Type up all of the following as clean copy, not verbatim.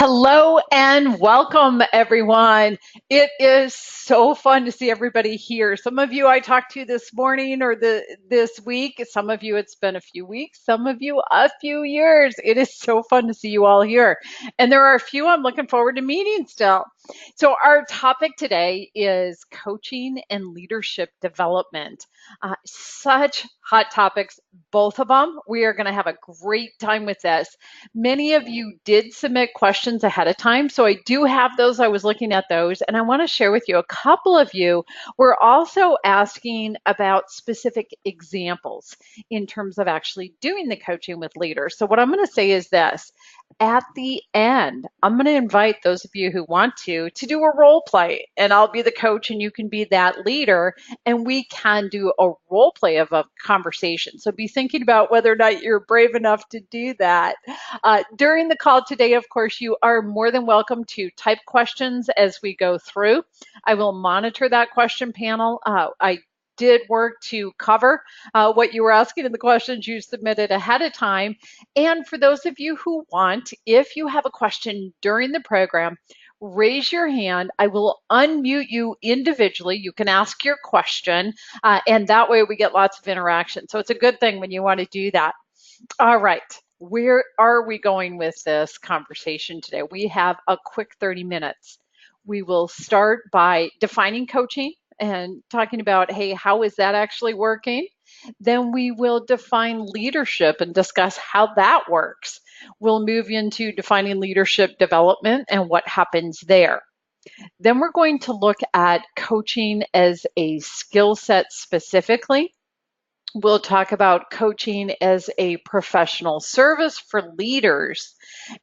Hello and welcome, everyone. It is so fun to see everybody here. Some of you I talked to this morning or this week. Some of you it's been a few weeks. Some of you a few years. It is so fun to see you all here. And there are a few I'm looking forward to meeting still. So our topic today is coaching and leadership development. Such hot topics, both of them. We are going to have a great time with this. Many of you did submit questions ahead of time, so I do have those. I was looking at those, and I want to share with you. A couple of you were also asking about specific examples in terms of actually doing the coaching with leaders. So what I'm going to say is this. At the end, I'm going to invite those of you who want to do a role play, and I'll be the coach and you can be that leader, and we can do a role play of a conversation. So be thinking about whether or not you're brave enough to do that. During the call today, of course, you are more than welcome to type questions as we go through. I will monitor that question panel. I did work to cover what you were asking in the questions you submitted ahead of time. And for those of you who want, if you have a question during the program, raise your hand. I will unmute you individually. You can ask your question, and that way we get lots of interaction. So it's a good thing when you want to do that. All right. Where are we going with this conversation today? We have a quick 30 minutes. We will start by defining coaching and talking about, hey, how is that actually working? Then we will define leadership and discuss how that works. We'll move into defining leadership development and what happens there. Then we're going to look at coaching as a skill set specifically. We'll talk about coaching as a professional service for leaders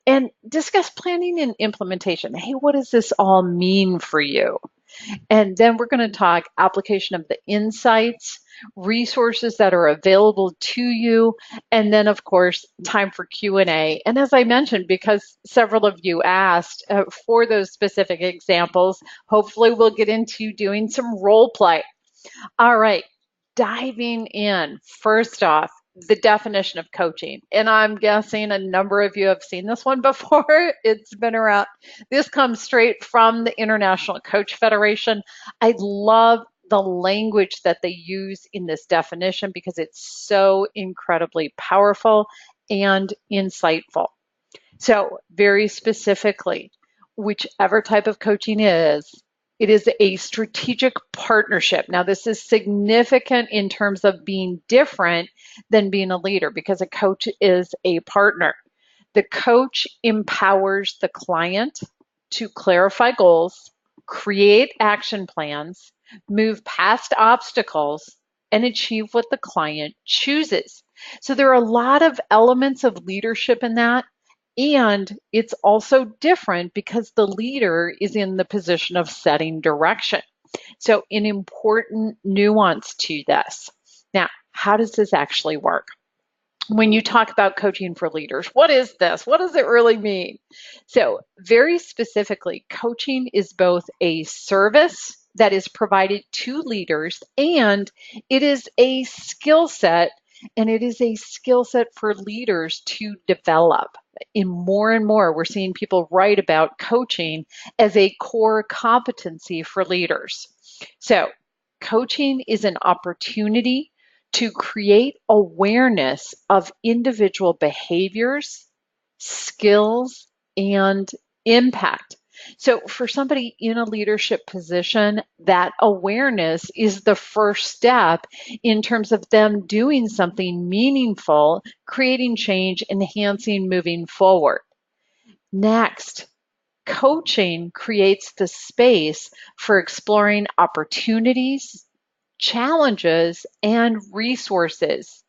and discuss planning and implementation. Hey, what does this all mean for you? And then we're going to talk application of the insights, resources that are available to you, and then of course time for Q&A. And as I mentioned, because several of you asked for those specific examples, hopefully we'll get into doing some role play. All right, diving in. First off, the definition of coaching. And I'm guessing a number of you have seen this one before. It's been around. This comes straight from the International Coach Federation. I love the language that they use in this definition because it's so incredibly powerful and insightful. So, very specifically, whichever type of coaching it is a strategic partnership. Now, this is significant in terms of being different than being a leader because a coach is a partner. The coach empowers the client to clarify goals, create action plans, move past obstacles, and achieve what the client chooses. So there are a lot of elements of leadership in that. And it's also different because the leader is in the position of setting direction. So, an important nuance to this. Now, how does this actually work? When you talk about coaching for leaders, what is this? What does it really mean? So, very specifically, coaching is both a service that is provided to leaders and it is a skill set, and it is a skill set for leaders to develop. In more and more, we're seeing people write about coaching as a core competency for leaders. So, coaching is an opportunity to create awareness of individual behaviors, skills, and impact. So, for somebody in a leadership position, that awareness is the first step in terms of them doing something meaningful, creating change, enhancing, moving forward. Next, coaching creates the space for exploring opportunities, challenges, and resources.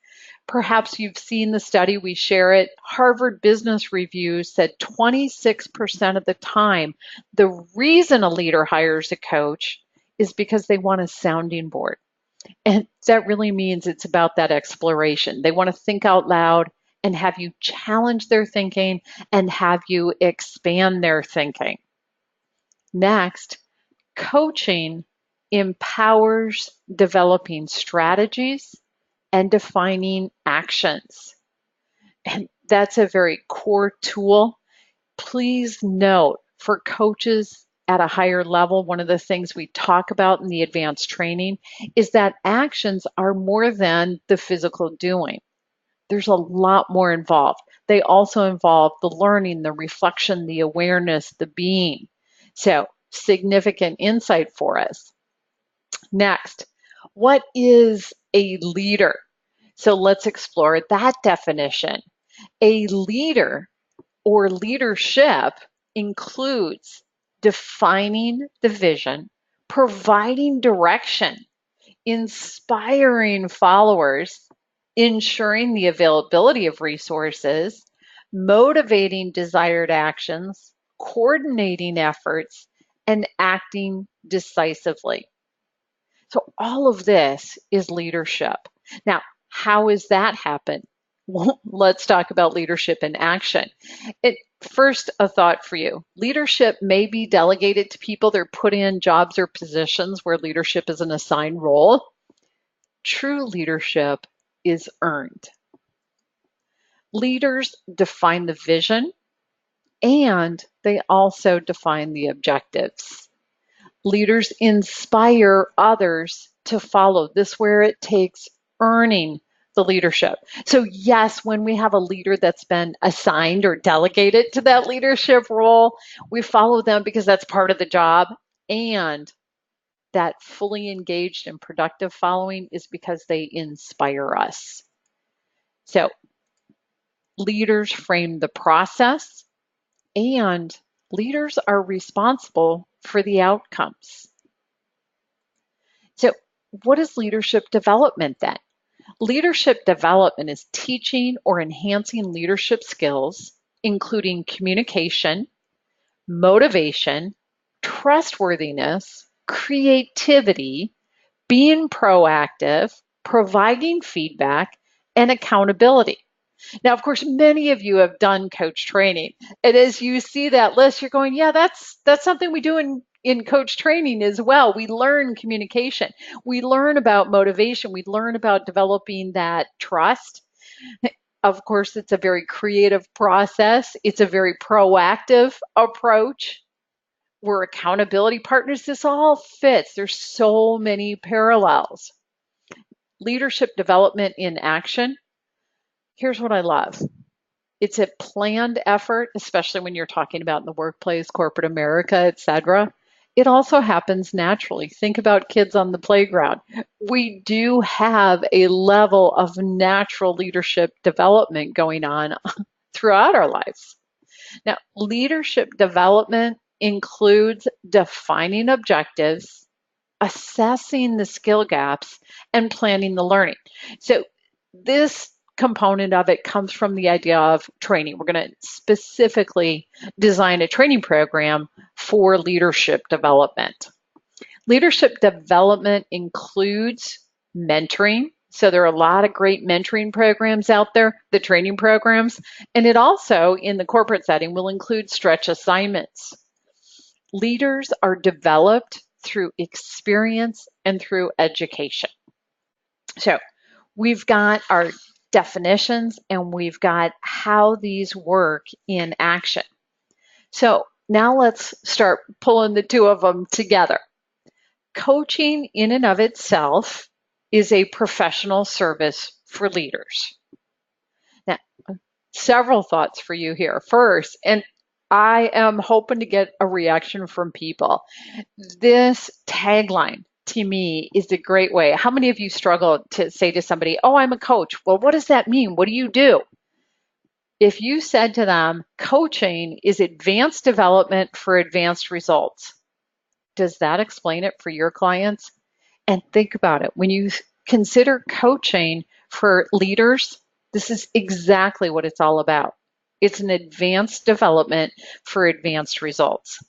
Perhaps you've seen the study, we share it. Harvard Business Review said 26% of the time, the reason a leader hires a coach is because they want a sounding board. And that really means it's about that exploration. They want to think out loud and have you challenge their thinking and have you expand their thinking. Next, coaching empowers developing strategies and defining actions. And that's a very core tool Please note, for coaches at a higher level, one of the things we talk about in the advanced training is that actions are more than the physical doing. There's a lot more involved. They also involve the learning, the reflection, the awareness, the being. So, significant insight for us. Next, what is a leader? So, let's explore that definition. A leader or leadership includes defining the vision, providing direction, inspiring followers, ensuring the availability of resources, motivating desired actions, coordinating efforts, and acting decisively. So all of this is leadership. Now, how does that happen? Well, let's talk about leadership in action. First, a thought for you. Leadership may be delegated to people. They're put in jobs or positions where leadership is an assigned role. True leadership is earned. Leaders define the vision and they also define the objectives. Leaders inspire others to follow. This where it takes earning the leadership. So yes, when we have a leader that's been assigned or delegated to that leadership role, we follow them because that's part of the job. And that fully engaged and productive following is because they inspire us. So leaders frame the process and leaders are responsible for the outcomes. So what is leadership development then? Leadership development is teaching or enhancing leadership skills, including communication, motivation, trustworthiness, creativity, being proactive, providing feedback, and accountability. Now, of course, many of you have done coach training. And as you see that list, you're going, yeah, that's something we do in coach training as well. We learn communication. We learn about motivation. We learn about developing that trust. Of course, it's a very creative process. It's a very proactive approach. We're accountability partners. This all fits. There's so many parallels. Leadership development in action. Here's what I love. It's a planned effort, especially when you're talking about in the workplace, corporate America, etc. It also happens naturally. Think about kids on the playground. We do have a level of natural leadership development going on throughout our lives. Now, leadership development includes defining objectives, assessing the skill gaps, and planning the learning. So this component of it comes from the idea of training. We're going to specifically design a training program for leadership development. Leadership development includes mentoring. So there are a lot of great mentoring programs out there, the training programs, and it also, in the corporate setting, will include stretch assignments. Leaders are developed through experience and through education. So we've got our definitions and we've got how these work in action. So now let's start pulling the two of them together. Coaching in and of itself is a professional service for leaders. Now, several thoughts for you here. First, and I am hoping to get a reaction from people. This tagline to me is a great way. How many of you struggle to say to somebody, oh, I'm a coach? Well, what does that mean? What do you do? If you said to them, coaching is advanced development for advanced results, does that explain it for your clients? And think about it. When you consider coaching for leaders, this is exactly what it's all about. It's an advanced development for advanced results.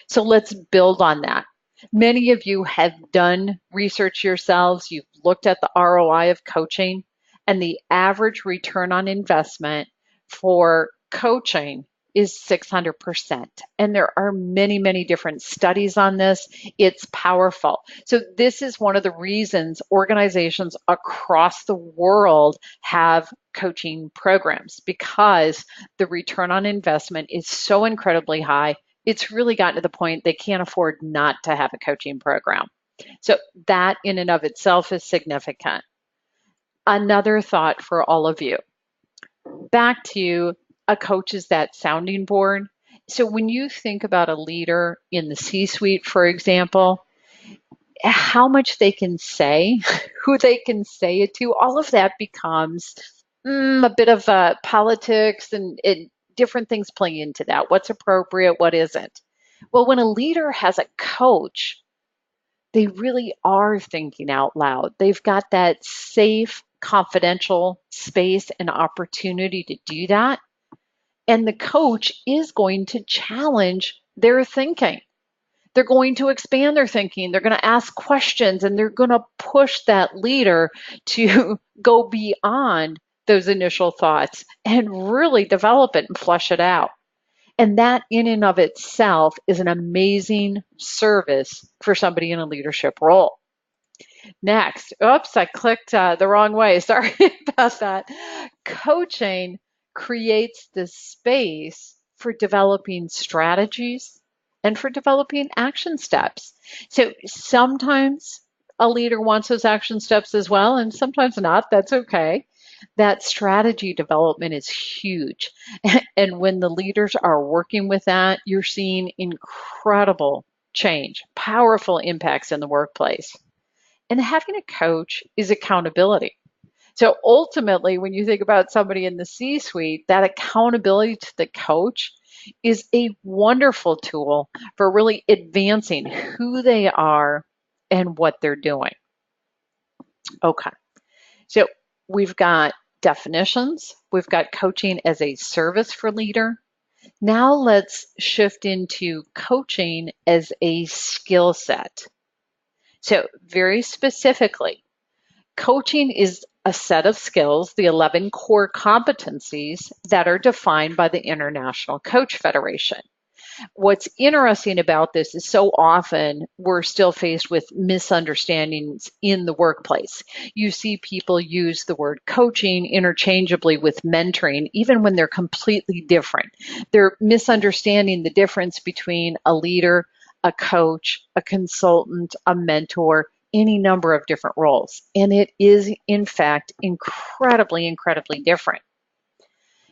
So let's build on that. Many of you have done research yourselves. You've looked at the ROI of coaching, and the average return on investment for coaching is 600%. And there are many, many different studies on this. It's powerful. So, this is one of the reasons organizations across the world have coaching programs because the return on investment is so incredibly high. It's really gotten to the point they can't afford not to have a coaching program. So, that in and of itself is significant. Another thought for all of you, back to a coach is that sounding board. So when you think about a leader in the C-suite, for example, how much they can say, who they can say it to, all of that becomes a bit of politics and different things play into that. What's appropriate, what isn't. Well, when a leader has a coach, they really are thinking out loud. They've got that safe, confidential space and opportunity to do that. And the coach is going to challenge their thinking. They're going to expand their thinking. They're going to ask questions and they're going to push that leader to go beyond those initial thoughts and really develop it and flush it out. And that in and of itself is an amazing service for somebody in a leadership role. Next, oops, I clicked the wrong way. Sorry about that. Coaching creates the space for developing strategies and for developing action steps. So sometimes a leader wants those action steps as well, and sometimes not. That's okay. That strategy development is huge. And when the leaders are working with that, you're seeing incredible change, powerful impacts in the workplace. And having a coach is accountability. So ultimately, when you think about somebody in the C suite, that accountability to the coach is a wonderful tool for really advancing who they are and what they're doing. Okay, so we've got definitions, we've got coaching as a service for leader. Now let's shift into coaching as a skill set. So, very specifically, coaching is a set of skills, the 11 core competencies that are defined by the International Coach Federation. What's interesting about this is so often we're still faced with misunderstandings in the workplace. You see people use the word coaching interchangeably with mentoring, even when they're completely different. They're misunderstanding the difference between a leader, a coach, a consultant, a mentor, any number of different roles. And it is, in fact, incredibly, incredibly different.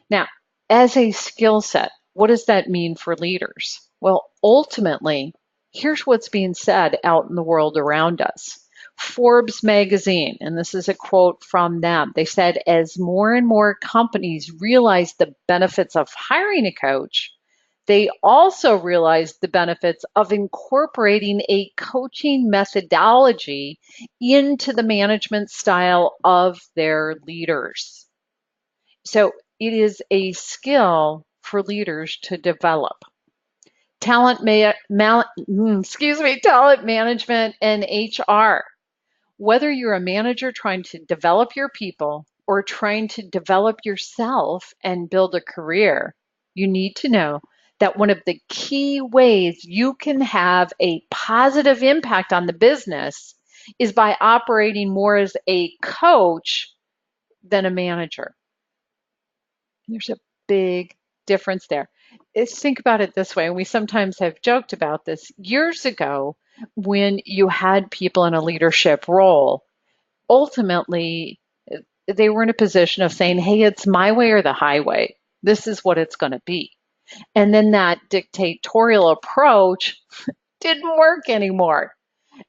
Now, as a skill set, what does that mean for leaders? Well, ultimately, here's what's being said out in the world around us. Forbes magazine, and this is a quote from them, they said, as more and more companies realize the benefits of hiring a coach, they also realize the benefits of incorporating a coaching methodology into the management style of their leaders. So it is a skill for leaders to develop. Talent management and HR. Whether you're a manager trying to develop your people or trying to develop yourself and build a career, you need to know that one of the key ways you can have a positive impact on the business is by operating more as a coach than a manager. There's a big difference there. Think about it this way, and we sometimes have joked about this. Years ago, when you had people in a leadership role, ultimately they were in a position of saying, hey, it's my way or the highway. This is what it's going to be. And then that dictatorial approach didn't work anymore.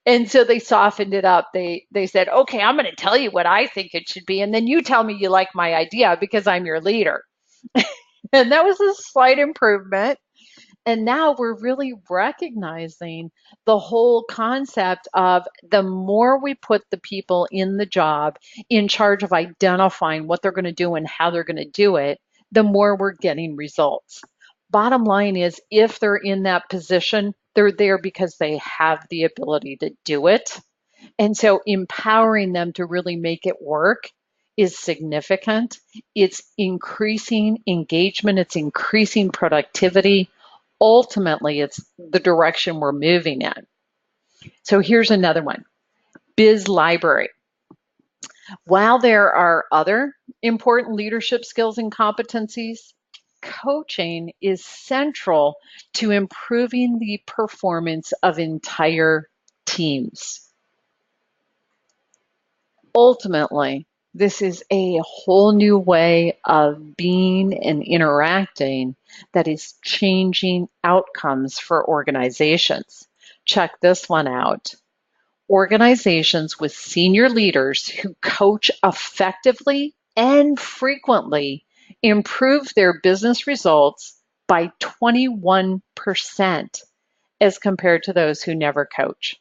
And so they softened it up. They said, okay, I'm going to tell you what I think it should be. And then you tell me you like my idea because I'm your leader. And that was a slight improvement. And now we're really recognizing the whole concept of the more we put the people in the job in charge of identifying what they're going to do and how they're going to do it, the more we're getting results. Bottom line is, if they're in that position, they're there because they have the ability to do it. And so empowering them to really make it work is significant. It's increasing engagement, it's increasing productivity. Ultimately, it's the direction we're moving in. So here's another one, Biz Library. While there are other important leadership skills and competencies, coaching is central to improving the performance of entire teams. Ultimately, this is a whole new way of being and interacting that is changing outcomes for organizations. Check this one out. Organizations with senior leaders who coach effectively and frequently improve their business results by 21% as compared to those who never coach.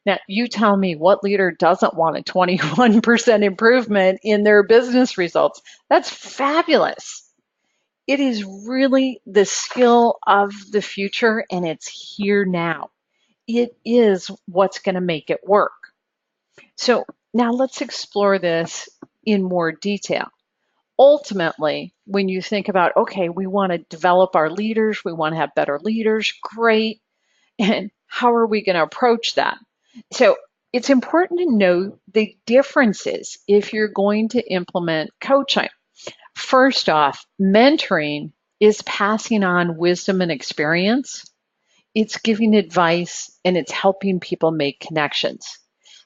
Now, you tell me what leader doesn't want a 21% improvement in their business results? That's fabulous. It is really the skill of the future, and it's here now. It is what's going to make it work. So now let's explore this in more detail. Ultimately, when you think about, okay, we want to develop our leaders, we want to have better leaders, great. And how are we going to approach that? So it's important to know the differences if you're going to implement coaching. First off, mentoring is passing on wisdom and experience. It's giving advice and it's helping people make connections.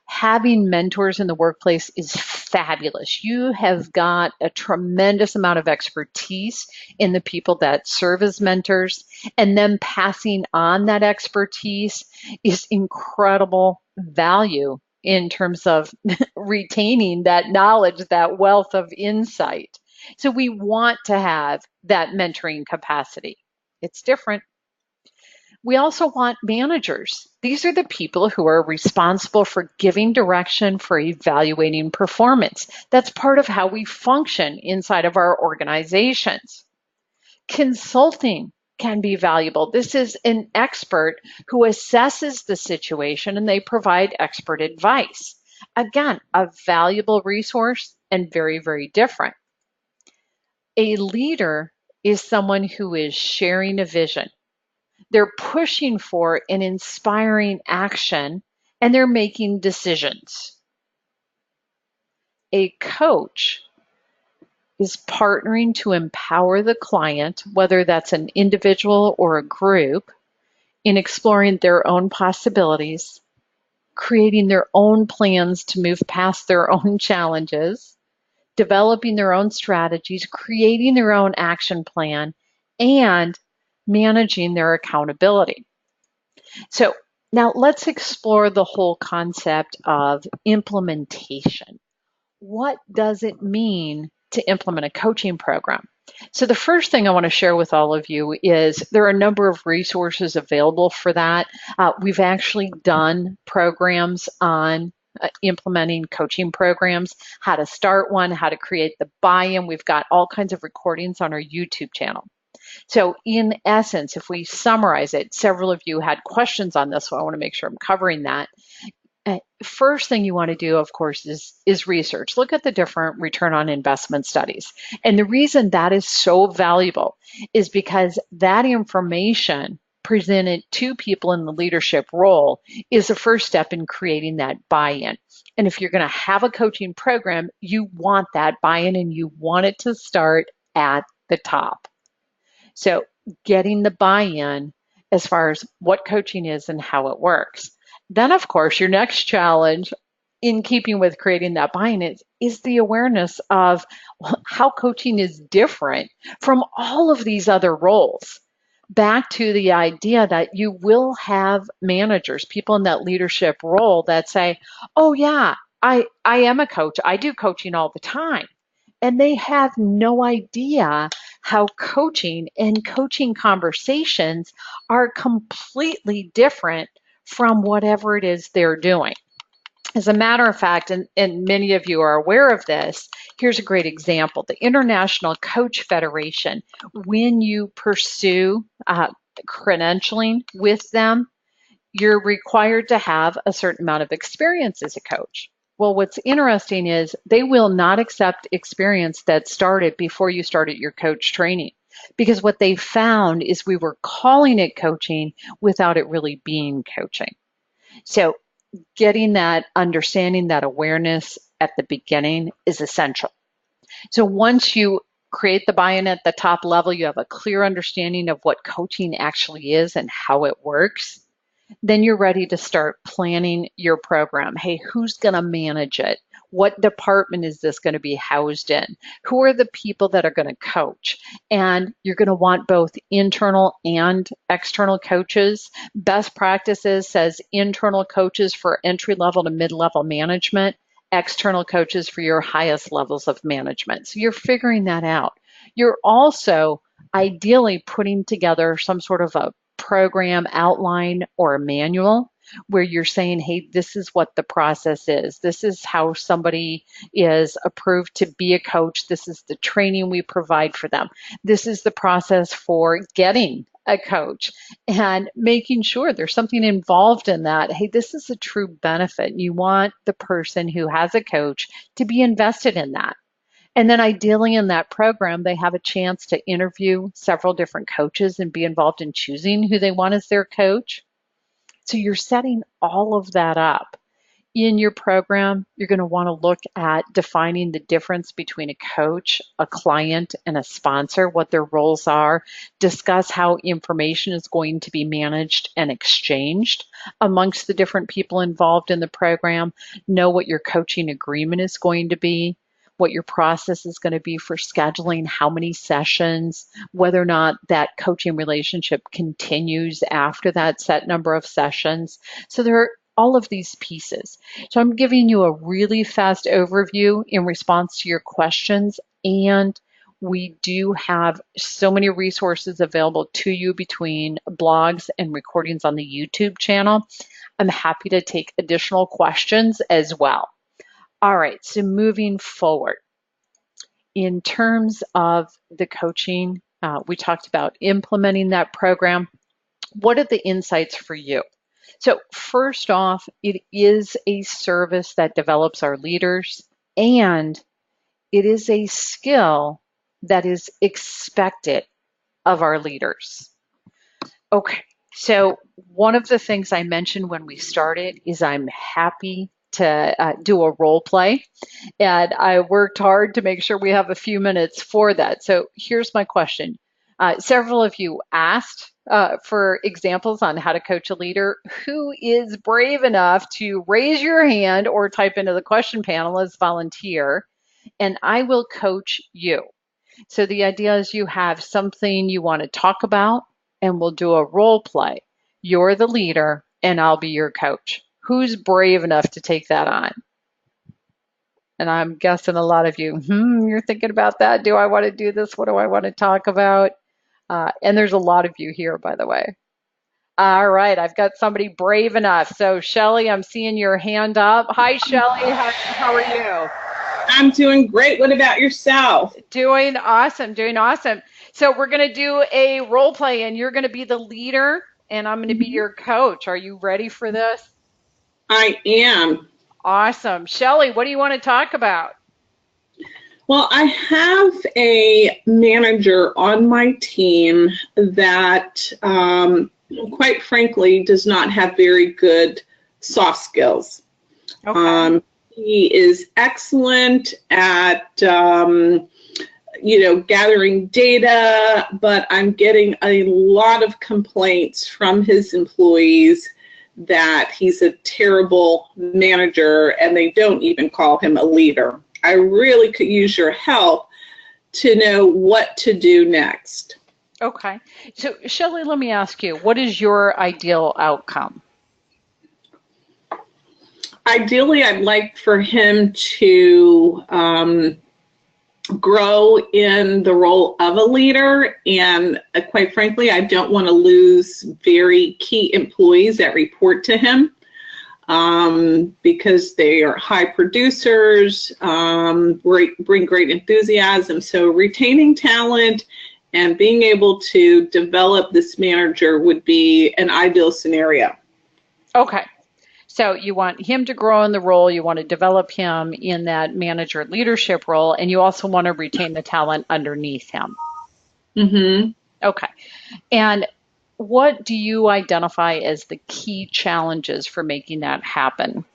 Having mentors in the workplace is fabulous. You have got a tremendous amount of expertise in the people that serve as mentors, and then passing on that expertise is incredible value in terms of retaining that knowledge, that wealth of insight. So we want to have that mentoring capacity. It's different. We also want managers. These are the people who are responsible for giving direction, for evaluating performance. That's part of how we function inside of our organizations. Consulting can be valuable. This is an expert who assesses the situation and they provide expert advice. Again, a valuable resource and very, very different. A leader is someone who is sharing a vision. They're pushing for and inspiring action, and they're making decisions. A coach is partnering to empower the client, whether that's an individual or a group, in exploring their own possibilities, creating their own plans to move past their own challenges, developing their own strategies, creating their own action plan, and managing their accountability. So now let's explore the whole concept of implementation. What does it mean to implement a coaching program? So the first thing I want to share with all of you is there are a number of resources available for that. We've actually done programs on implementing coaching programs, how to start one, how to create the buy-in. We've got all kinds of recordings on our YouTube channel. So in essence, if we summarize it, several of you had questions on this, so I want to make sure I'm covering that. First thing you want to do, of course, is research. Look at the different return on investment studies. And the reason that is so valuable is because that information presented to people in the leadership role is the first step in creating that buy-in. And if you're going to have a coaching program, you want that buy-in and you want it to start at the top. So getting the buy-in as far as what coaching is and how it works. Then, of course, your next challenge in keeping with creating that buy-in is the awareness of how coaching is different from all of these other roles. Back to the idea that you will have managers, people in that leadership role that say, oh yeah, I am a coach. I do coaching all the time. And they have no idea how coaching and coaching conversations are completely different from whatever it is they're doing. As a matter of fact, and many of you are aware of this, here's a great example. The International Coach Federation, when you pursue credentialing with them, you're required to have a certain amount of experience as a coach. Well, what's interesting is they will not accept experience that started before you started your coach training. Because what they found is we were calling it coaching without it really being coaching. So getting that understanding, that awareness at the beginning is essential. So once you create the buy-in at the top level, you have a clear understanding of what coaching actually is and how it works. Then you're ready to start planning your program. Hey, who's going to manage it? What department is this going to be housed in? Who are the people that are going to coach? And you're going to want both internal and external coaches. Best practices says internal coaches for entry level to mid-level management, external coaches for your highest levels of management. So you're figuring that out. You're also ideally putting together some sort of a program outline or a manual where you're saying, hey, this is what the process is. This is how somebody is approved to be a coach. This is the training we provide for them. This is the process for getting a coach, and making sure there's something involved in that. Hey, this is a true benefit. You want the person who has a coach to be invested in that. And then ideally in that program, they have a chance to interview several different coaches and be involved in choosing who they want as their coach. So you're setting all of that up. In your program, you're going to want to look at defining the difference between a coach, a client, and a sponsor, what their roles are, discuss how information is going to be managed and exchanged amongst the different people involved in the program, know what your coaching agreement is going to be, what your process is going to be for scheduling, how many sessions, whether or not that coaching relationship continues after that set number of sessions. So there are all of these pieces. So I'm giving you a really fast overview in response to your questions, and we do have so many resources available to you between blogs and recordings on the YouTube channel. I'm happy to take additional questions as well. All right, so moving forward, in terms of the coaching, we talked about implementing that program. What are the insights for you? So first off, it is a service that develops our leaders, and it is a skill that is expected of our leaders. Okay, so one of the things I mentioned when we started is I'm happy to do a role play, and I worked hard to make sure we have a few minutes for that. So here's my question. Several of you asked for examples on how to coach a leader. Who is brave enough to raise your hand or type into the question panel as volunteer, and I will coach you. So the idea is you have something you want to talk about, and we'll do a role play. You're the leader, and I'll be your coach. Who's brave enough to take that on? And I'm guessing a lot of you, you're thinking about that. Do I want to do this? What do I want to talk about? And there's a lot of you here, by the way. All right, I've got somebody brave enough. So Shelly, I'm seeing your hand up. Hi, Shelly, how are you? I'm doing great. What about yourself? Doing awesome, doing awesome. So we're going to do a role play, and you're going to be the leader, and I'm going to be your coach. Are you ready for this? I am. Awesome. Shelly, what do you want to talk about? Well, I have a manager on my team that, quite frankly, does not have very good soft skills. Okay. He is excellent at, gathering data, but I'm getting a lot of complaints from his employees that he's a terrible manager, and they don't even call him a leader. I really could use your help to know what to do next. Okay. So Shelly, let me ask you, what is your ideal outcome? Ideally, I'd like for him to grow in the role of a leader, and quite frankly, I don't want to lose very key employees that report to him because they are high producers, bring great enthusiasm. So retaining talent and being able to develop this manager would be an ideal scenario. Okay. So you want him to grow in the role, you want to develop him in that manager leadership role, and you also want to retain the talent underneath him. Mm-hmm. Okay. And what do you identify as the key challenges for making that happen?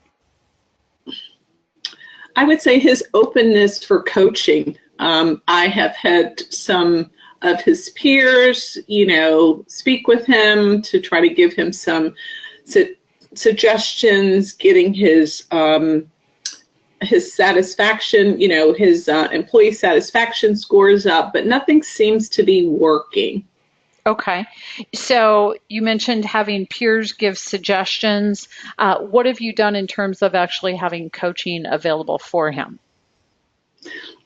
I would say his openness for coaching. I have had some of his peers, speak with him to try to give him some suggestions, getting his satisfaction, his employee satisfaction scores up, but nothing seems to be working. Okay. So you mentioned having peers give suggestions. What have you done in terms of actually having coaching available for him?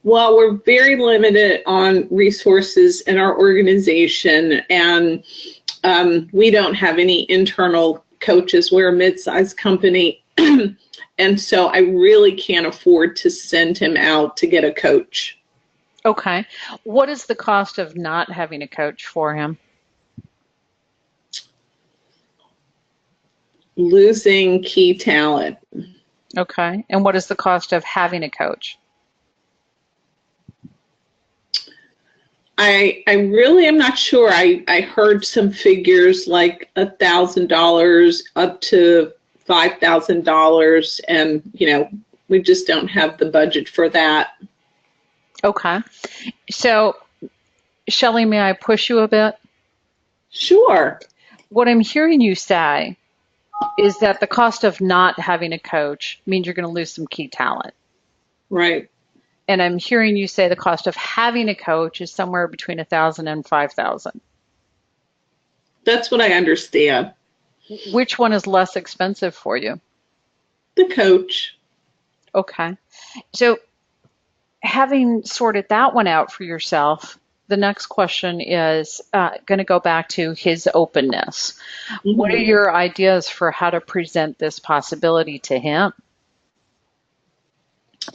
Well, we're very limited on resources in our organization, and we don't have any internal coaches. We're a mid-sized company, and so I really can't afford to send him out to get a coach. Okay. What is the cost of not having a coach for him? Losing key talent. Okay. And what is the cost of having a coach? I really am not sure. I heard some figures like $1,000 up to $5,000, and we just don't have the budget for that. Okay. So, Shelley, may I push you a bit? Sure. What I'm hearing you say is that the cost of not having a coach means you're going to lose some key talent. Right. And I'm hearing you say the cost of having a coach is somewhere between 1,000 and 5,000. That's what I understand. Which one is less expensive for you? The coach. Okay. So having sorted that one out for yourself, the next question is going to go back to his openness. What are Mm-hmm. your ideas for how to present this possibility to him?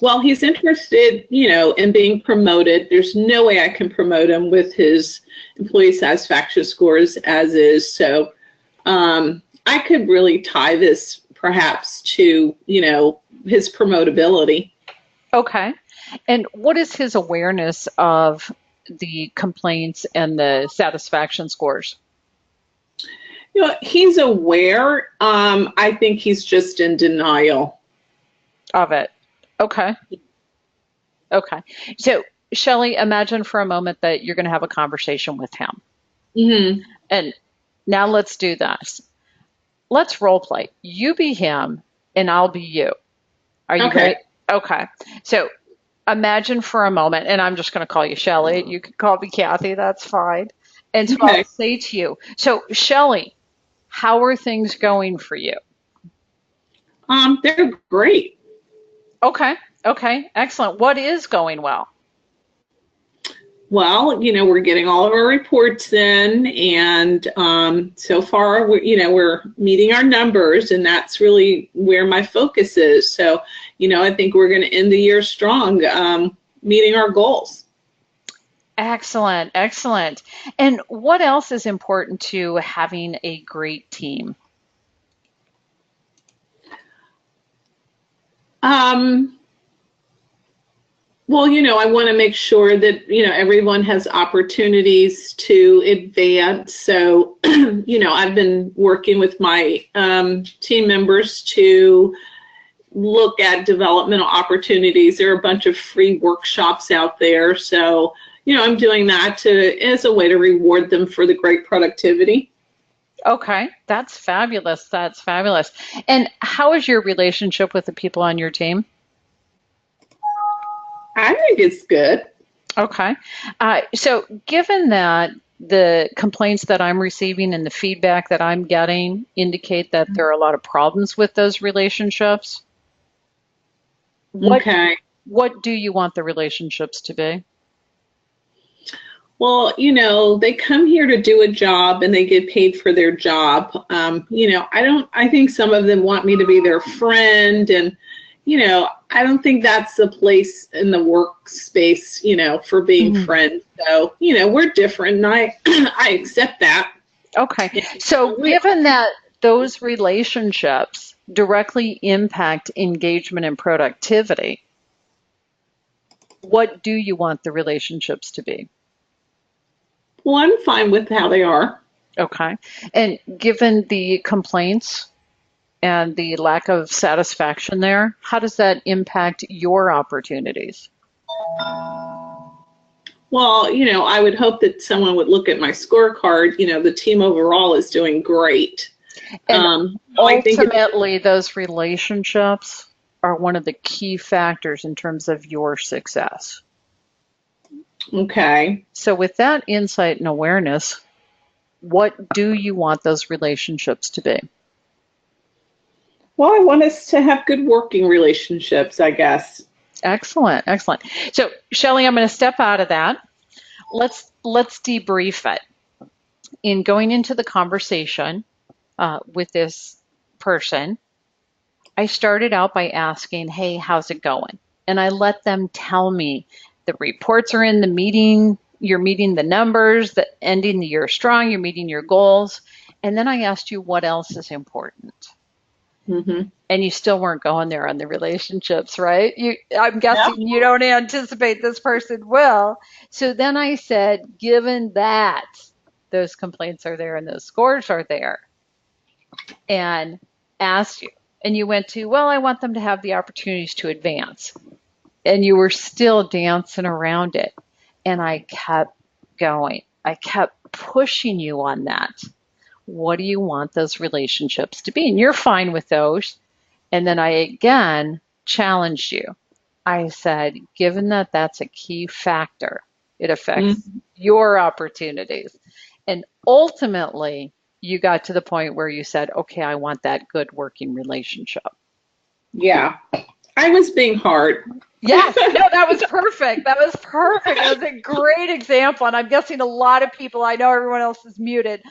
Well, he's interested, in being promoted. There's no way I can promote him with his employee satisfaction scores as is. So I could really tie this perhaps to, his promotability. Okay. And what is his awareness of the complaints and the satisfaction scores? He's aware. I think he's just in denial Of it. Okay. Okay. So, Shelley, imagine for a moment that you're going to have a conversation with him. Mm-hmm. And now let's do this. Let's role play. You be him and I'll be you. Are you Okay. ready? Okay. So imagine for a moment, and I'm just going to call you Shelley. You can call me Kathy. That's fine. And so I'll Okay. say to you, so Shelley, how are things going for you? They're great. Okay. Okay. Excellent. What is going well? Well, we're getting all of our reports in, and so far, we're meeting our numbers, and that's really where my focus is. So, I think we're going to end the year strong, meeting our goals. Excellent. Excellent. And what else is important to having a great team? Well, I want to make sure that, everyone has opportunities to advance. So, I've been working with my team members to look at developmental opportunities. There are a bunch of free workshops out there. So, I'm doing that as a way to reward them for the great productivity. Okay, that's fabulous. That's fabulous. And how is your relationship with the people on your team? I think it's good. Okay. So, given that the complaints that I'm receiving and the feedback that I'm getting indicate that there are a lot of problems with those relationships, what Okay. what do you want the relationships to be? Well, they come here to do a job and they get paid for their job. I think some of them want me to be their friend, and, I don't think that's the place in the workspace, for being Mhm. friends. So, we're different, and I, I accept that. Okay. Yeah, So, given that those relationships directly impact engagement and productivity, what do you want the relationships to be? Well, I'm fine with how they are. Okay. And given the complaints and the lack of satisfaction there, how does that impact your opportunities? Well, I would hope that someone would look at my scorecard. The team overall is doing great. And I think it's ultimately, those relationships are one of the key factors in terms of your success. okay. So, with that insight and awareness, what do you want those relationships to be? Well, I want us to have good working relationships, I guess. Excellent, excellent. So, Shelley, I'm going to step out of that. Let's debrief it. In going into the conversation with this person, I started out by asking, "Hey, how's it going?" And I let them tell me the reports are in, the meeting, you're meeting the numbers, the ending the year strong, you're meeting your goals. And then I asked you what else is important. Hmm. And you still weren't going there on the relationships, right? I'm Yep. guessing you don't anticipate this person will. So then I said, given that those complaints are there and those scores are there, and asked you, and you went to, well, I want them to have the opportunities to advance. And you were still dancing around it. And I kept going. I kept pushing you on that. What do you want those relationships to be? And you're fine with those. And then I again challenged you. I said, given that that's a key factor, it affects Mm, your opportunities. And ultimately, you got to the point where you said, okay, I want that good working relationship. yeah. I was being hard. Yes, no, that was perfect. That was perfect. That was a great example. And I'm guessing a lot of people, I know everyone else is muted.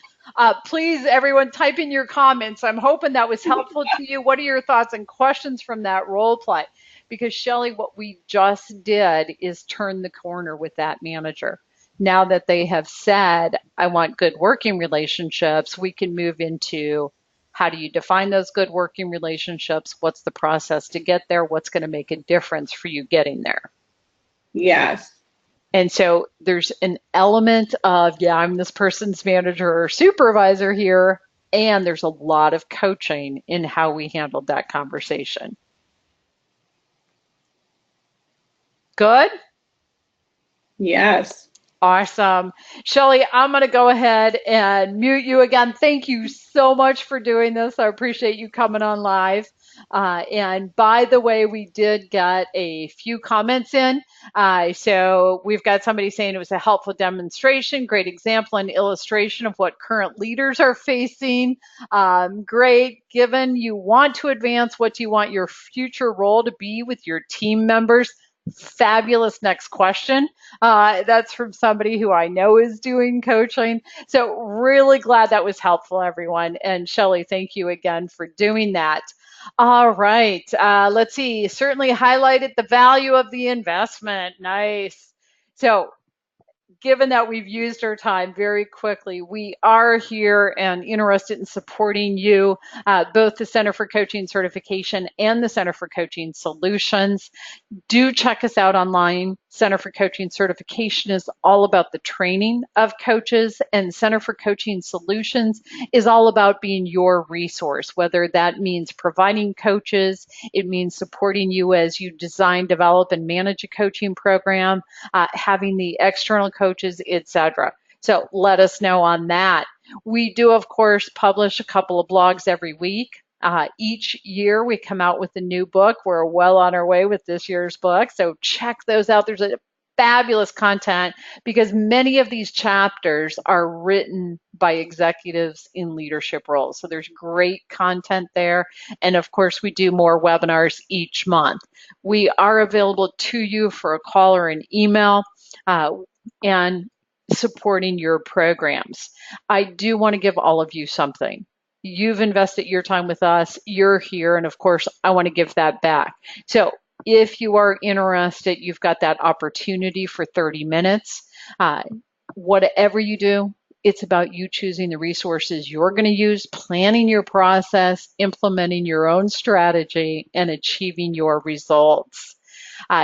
Please, everyone, type in your comments. I'm hoping that was helpful to you. What are your thoughts and questions from that role play? Because, Shelley, what we just did is turn the corner with that manager. Now that they have said, I want good working relationships, we can move into how do you define those good working relationships? What's the process to get there? What's going to make a difference for you getting there? Yes. And so there's an element of, yeah, I'm this person's manager or supervisor here. And there's a lot of coaching in how we handled that conversation. Good? Yes. Awesome. Shelley, I'm going to go ahead and mute you again. Thank you so much for doing this. I appreciate you coming on live. And by the way, we did get a few comments in. So we've got somebody saying it was a helpful demonstration, great example and illustration of what current leaders are facing. Great. Given you want to advance, what do you want your future role to be with your team members? Fabulous next question. That's from somebody who I know is doing coaching. So, really glad that was helpful, everyone. And Shelley, thank you again for doing that. All right. Let's see. Certainly highlighted the value of the investment. Nice. So, given that we've used our time very quickly, we are here and interested in supporting you, both the Center for Coaching Certification and the Center for Coaching Solutions. Do check us out online. Center for Coaching Certification is all about the training of coaches, and Center for Coaching Solutions is all about being your resource, whether that means providing coaches, it means supporting you as you design, develop, and manage a coaching program, having the external coaches, etc. So let us know on that. We do, of course, publish a couple of blogs every week. Each year we come out with a new book. We're well on our way with this year's book. So check those out. There's a fabulous content because many of these chapters are written by executives in leadership roles. So there's great content there. And of course, we do more webinars each month. We are available to you for a call or an email and supporting your programs. I do want to give all of you something. You've invested your time with us, you're here, and of course, I want to give that back. So if you are interested, you've got that opportunity for 30 minutes. Uh, Whatever you do, It's about you choosing the resources you're going to use, planning your process, implementing your own strategy, and achieving your results.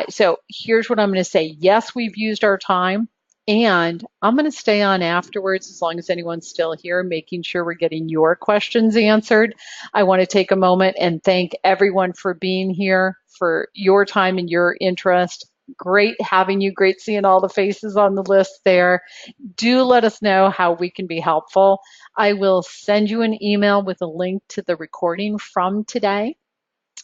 So here's what I'm going to say. Yes, we've used our time, and I'm going to stay on afterwards as long as anyone's still here, making sure we're getting your questions answered. I want to take a moment and thank everyone for being here, for your time and your interest. Great having you. Great seeing all the faces on the list there. Do let us know how we can be helpful. I will send you an email with a link to the recording from today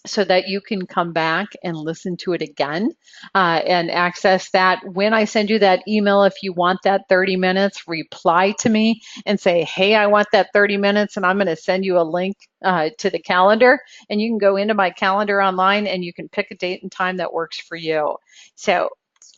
so that you can come back and listen to it again and access that. When I send you that email, if you want that 30 minutes, reply to me and say, hey, I want that 30 minutes, and I'm going to send you a link to the calendar. And you can go into my calendar online and you can pick a date and time that works for you. So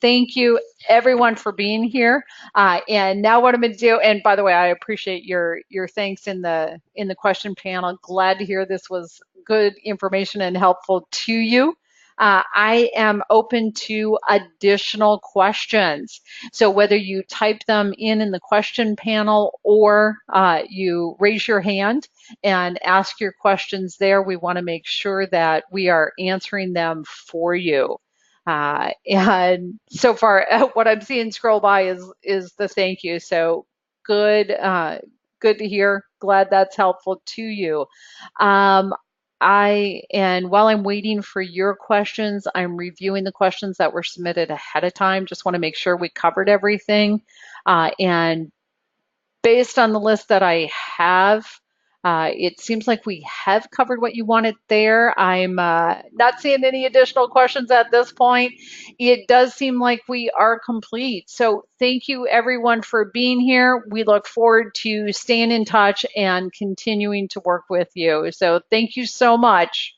thank you everyone for being here. And now what I'm going to do, and by the way, I appreciate your thanks in the question panel. Glad to hear this was good information and helpful to you. I am open to additional questions. So whether you type them in the question panel or you raise your hand and ask your questions there, we want to make sure that we are answering them for you. And so far, what I'm seeing scroll by is the thank you. So good, good to hear. Glad that's helpful to you. Um, and while I'm waiting for your questions, I'm reviewing the questions that were submitted ahead of time. Just want to make sure we covered everything. And based on the list that I have, it seems like we have covered what you wanted there. I'm not seeing any additional questions at this point. It does seem like we are complete. So thank you everyone for being here. We look forward to staying in touch and continuing to work with you. So thank you so much.